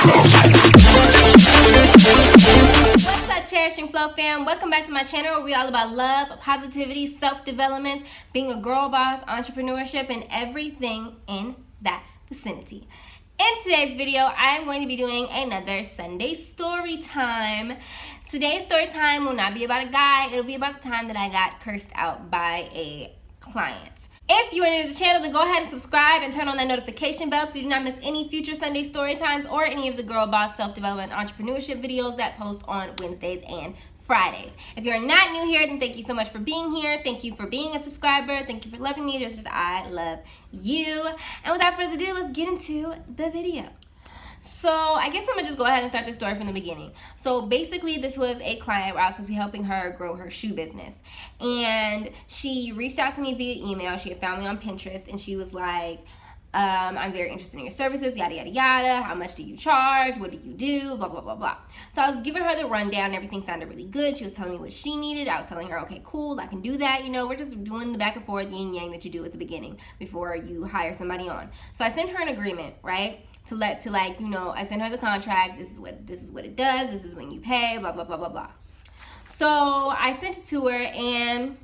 What's up, Cherishing Flow fam? Welcome back to my channel where we all about love, positivity, self-development, being a girl boss, entrepreneurship, and everything in that vicinity. In today's video, I am going to be doing another Sunday story time. Today's story time will not be about a guy. It'll be about the time that I got cursed out by a client. If you are new to the channel, then go ahead and subscribe and turn on that notification bell so you do not miss any future Sunday story times or any of the girl boss self-development entrepreneurship videos that post on Wednesdays and Fridays. If you're not new here, then thank you so much for being here. Thank you for being a subscriber. Thank you for loving me just as I love you. And without further ado, let's get into the video. So I guess I'm gonna just go ahead and start the story from the beginning. So basically this was a client where I was supposed to be helping her grow her shoe business. And she reached out to me via email. She had found me on Pinterest and she was like, I'm very interested in your services, yada, yada, yada. How much do you charge? What do you do? Blah, blah, blah, blah. So I was giving her the rundown. Everything sounded really good. She was telling me what she needed. I was telling her, okay, cool, I can do that. You know, we're just doing the back and forth yin yang that you do at the beginning before you hire somebody on. So I sent her an agreement, right? I sent her the contract. This is what it does. This is when you pay, blah, blah, blah, blah, blah. So I sent it to her and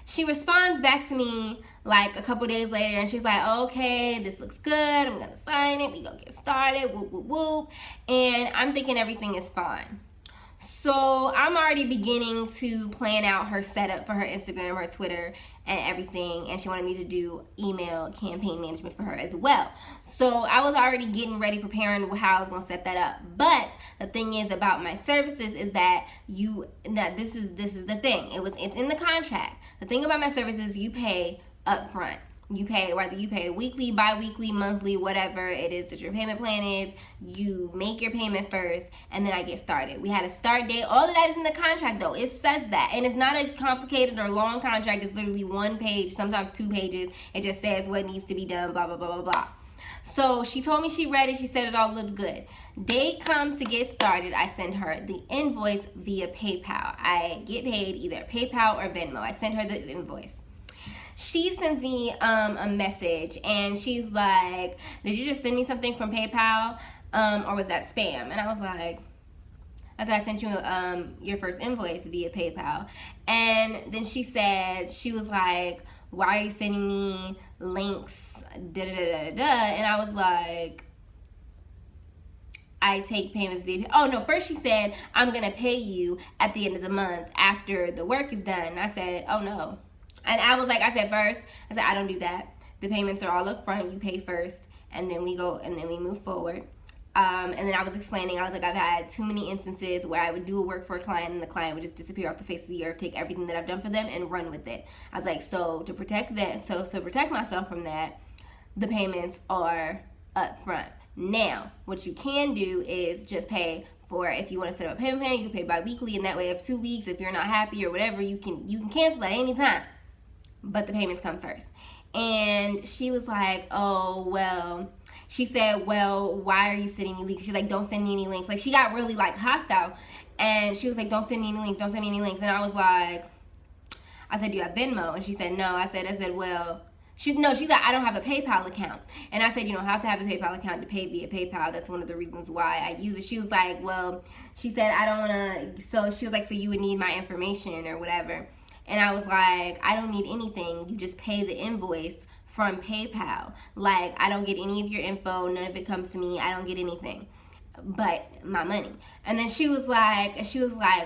she responds back to me like a couple days later and she's like, okay, this looks good. I'm going to sign it. We going to get started. Whoop, whoop, whoop. And I'm thinking everything is fine. So I'm already beginning to plan out her setup for her Instagram, her Twitter, and everything. And she wanted me to do email campaign management for her as well. So I was already getting ready, preparing how I was going to set that up. But the thing is about my services is that this is the thing. It's in the contract. The thing about my services, you pay up front. You pay, whether you pay weekly, bi-weekly, monthly, whatever it is that your payment plan is, you make your payment first, and then I get started. We had a start date. All of that is in the contract, though. It says that. And it's not a complicated or long contract. It's literally one page, sometimes 2 pages. It just says what needs to be done, blah, blah, blah, blah, blah. So she told me she read it. She said it all looked good. Date comes to get started. I send her the invoice via PayPal. I get paid either PayPal or Venmo. I send her the invoice. She sends me a message and she's like, did you just send me something from PayPal or was that spam? And I was like, I said, I sent you your first invoice via PayPal. And then she said, she was like, why are you sending me links, da da da da da? And I was like, I take payments via, oh no, first she said, I'm gonna pay you at the end of the month after the work is done. And I said, oh no. And I was like, I said, I don't do that. The payments are all up front. You pay first, and then we go, and then we move forward. And then I was explaining, I was like, I've had too many instances where I would do a work for a client, and the client would just disappear off the face of the earth, take everything that I've done for them, and run with it. I was like, so to protect that, so to protect myself from that, the payments are up front. Now, what you can do is just pay for, if you want to set up a payment plan, you can pay bi-weekly, and that way, if 2 weeks, if you're not happy or whatever, you can cancel at any time. But the payments come first. And she was like, oh, well, she said, well, why are you sending me links? She's like, don't send me any links. Like, she got really, like, hostile. And she was like, don't send me any links, don't send me any links. And I was like, I said, do you have Venmo? And she said, no. I said, well, she's like, I don't have a PayPal account. And I said, you don't have to have a PayPal account to pay via PayPal. That's one of the reasons why I use it. She was like, well, she said, I don't want to, so she was like, so you would need my information or whatever. And I was like, I don't need anything. You just pay the invoice from PayPal. Like, I don't get any of your info. None of it comes to me. I don't get anything but my money. And then she was like,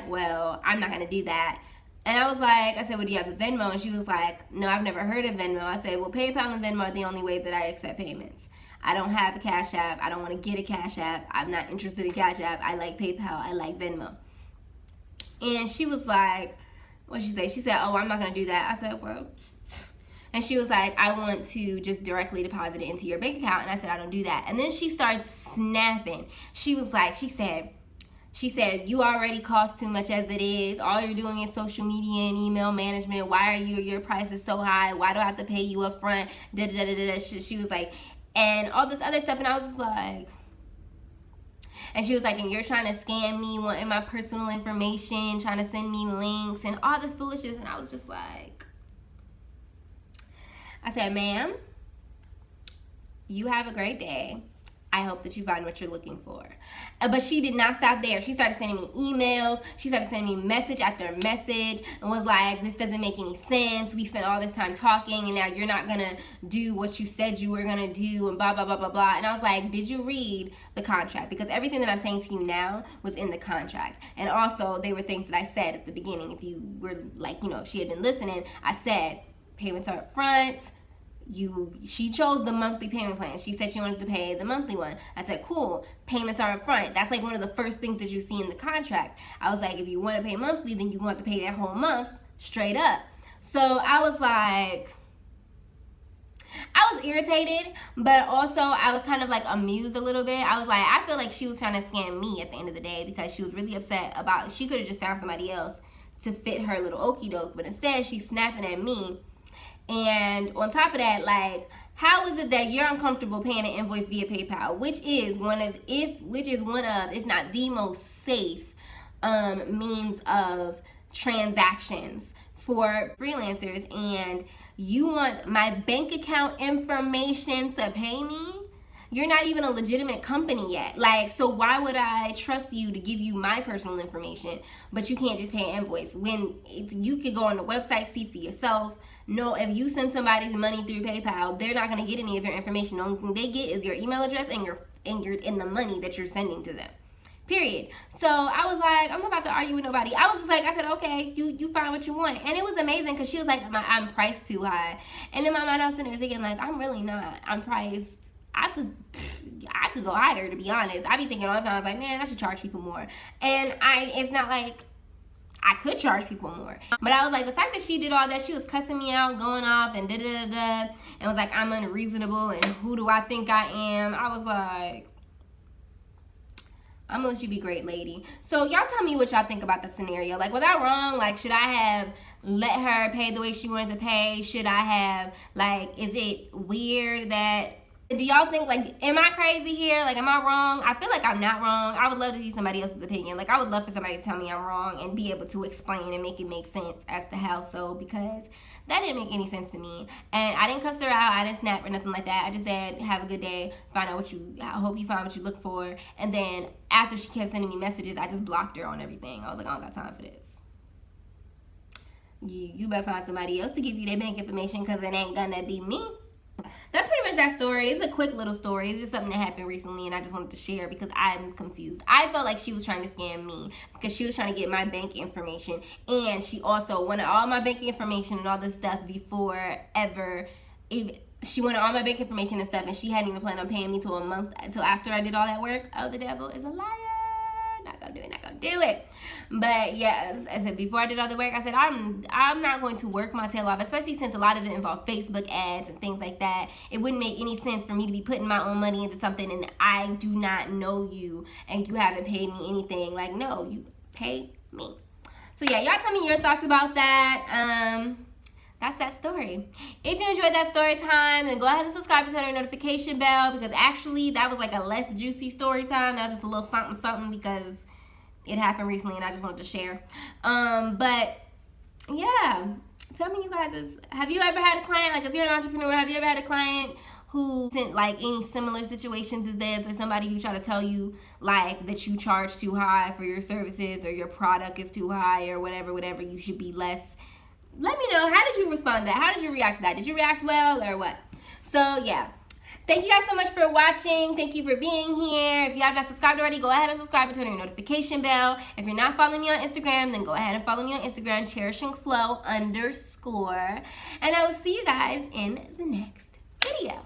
well, I'm not going to do that. And I was like, I said, well, do you have a Venmo? And she was like, no, I've never heard of Venmo. I said, well, PayPal and Venmo are the only way that I accept payments. I don't have a Cash App. I don't want to get a Cash App. I'm not interested in Cash App. I like PayPal. I like Venmo. And she was like, what'd she say? She said, oh, I'm not going to do that. I said, well. And she was like, I want to just directly deposit it into your bank account. And I said, I don't do that. And then she starts snapping. She was like, she said, you already cost too much as it is. All you're doing is social media and email management. Why are your price is so high? Why do I have to pay you up front? Da, da, da, da, da. She was like, and all this other stuff. And I was just like, and she was like, and you're trying to scam me, wanting my personal information, trying to send me links and all this foolishness. And I was just like, I said, ma'am, you have a great day. I hope that you find what you're looking for. But she did not stop there. She started sending me emails. She started sending me message after message and was like, this doesn't make any sense. We spent all this time talking and now you're not going to do what you said you were going to do and blah, blah, blah, blah, blah. And I was like, did you read the contract? Because everything that I'm saying to you now was in the contract. And also, they were things that I said at the beginning. If you were like, if she had been listening, I said payments are up front. She chose the monthly payment plan. She said she wanted to pay the monthly one. I said, cool, payments are up front. That's like one of the first things that you see in the contract. I was like, if you want to pay monthly, then you want to pay that whole month straight up. So I was like, I was irritated, but also I was kind of like amused a little bit. I was like, I feel like she was trying to scam me at the end of the day because she was really upset about, she could have just found somebody else to fit her little okie doke, but instead she's snapping at me. And on top of that, like, how is it that you're uncomfortable paying an invoice via PayPal, which is one of, if not the most safe means of transactions for freelancers, and you want my bank account information to pay me? You're not even a legitimate company yet. Like, so why would I trust you to give you my personal information, but you can't just pay an invoice when you could go on the website, see for yourself. No, if you send somebody the money through PayPal, they're not going to get any of your information. The only thing they get is your email address and the money that you're sending to them. Period. So I was like, I'm not about to argue with nobody. I was just like, I said, okay, you find what you want. And it was amazing because she was like, I'm priced too high. And in my mind, I was sitting there thinking, like, I'm really not. I'm priced. I could go higher, to be honest. I be thinking all the time, I was like, man, I should charge people more. And it's not like I could charge people more. But I was like, the fact that she did all that, she was cussing me out, going off, and da-da-da-da, and was like, I'm unreasonable, and who do I think I am? I was like, I'm gonna let you be great, lady. So y'all tell me what y'all think about the scenario. Like, was I wrong? Like, should I have let her pay the way she wanted to pay? Should I have, like, is it weird that... Do y'all think, like, am I crazy here? Like, am I wrong? I feel like I'm not wrong. I would love to see somebody else's opinion. Like, I would love for somebody to tell me I'm wrong and be able to explain and make it make sense as to how so, because that didn't make any sense to me. And I didn't cuss her out. I didn't snap or nothing like that. I just said, have a good day. I hope you find what you look for. And then after she kept sending me messages, I just blocked her on everything. I was like, I don't got time for this. You better find somebody else to give you their bank information, because it ain't gonna be me. That's pretty much that story. It's a quick little story. It's just something that happened recently, and I just wanted to share because I'm confused. I felt like she was trying to scam me because she was trying to get my bank information, and she also wanted all my bank information and all this stuff before ever. She wanted all my bank information and stuff, and she hadn't even planned on paying me till after I did all that work. Oh, the devil is a liar. Not gonna do it. But yes, I said, before I did all the work, I said, I'm not going to work my tail off, especially since a lot of it involved Facebook ads and things like that. It wouldn't make any sense for me to be putting my own money into something and I do not know you and you haven't paid me anything. Like, no, you pay me. So yeah, y'all tell me your thoughts about that. That's that story. If you enjoyed that story time, then go ahead and subscribe and turn on your notification bell, because actually that was like a less juicy story time. That was just a little something because it happened recently and I just wanted to share. But yeah, tell me, you guys, have you ever had a client, like if you're an entrepreneur, have you ever had a client who sent like any similar situations as this, or somebody who tried to tell you like that you charge too high for your services or your product is too high or whatever, you should be less? Let me know, how did you respond to that? How did you react to that? Did you react well or what? So yeah, thank you guys so much for watching. Thank you for being here. If you have not subscribed already, go ahead and subscribe and turn on your notification bell. If you're not following me on Instagram, then go ahead and follow me on Instagram, cherishingflow_. And I will see you guys in the next video.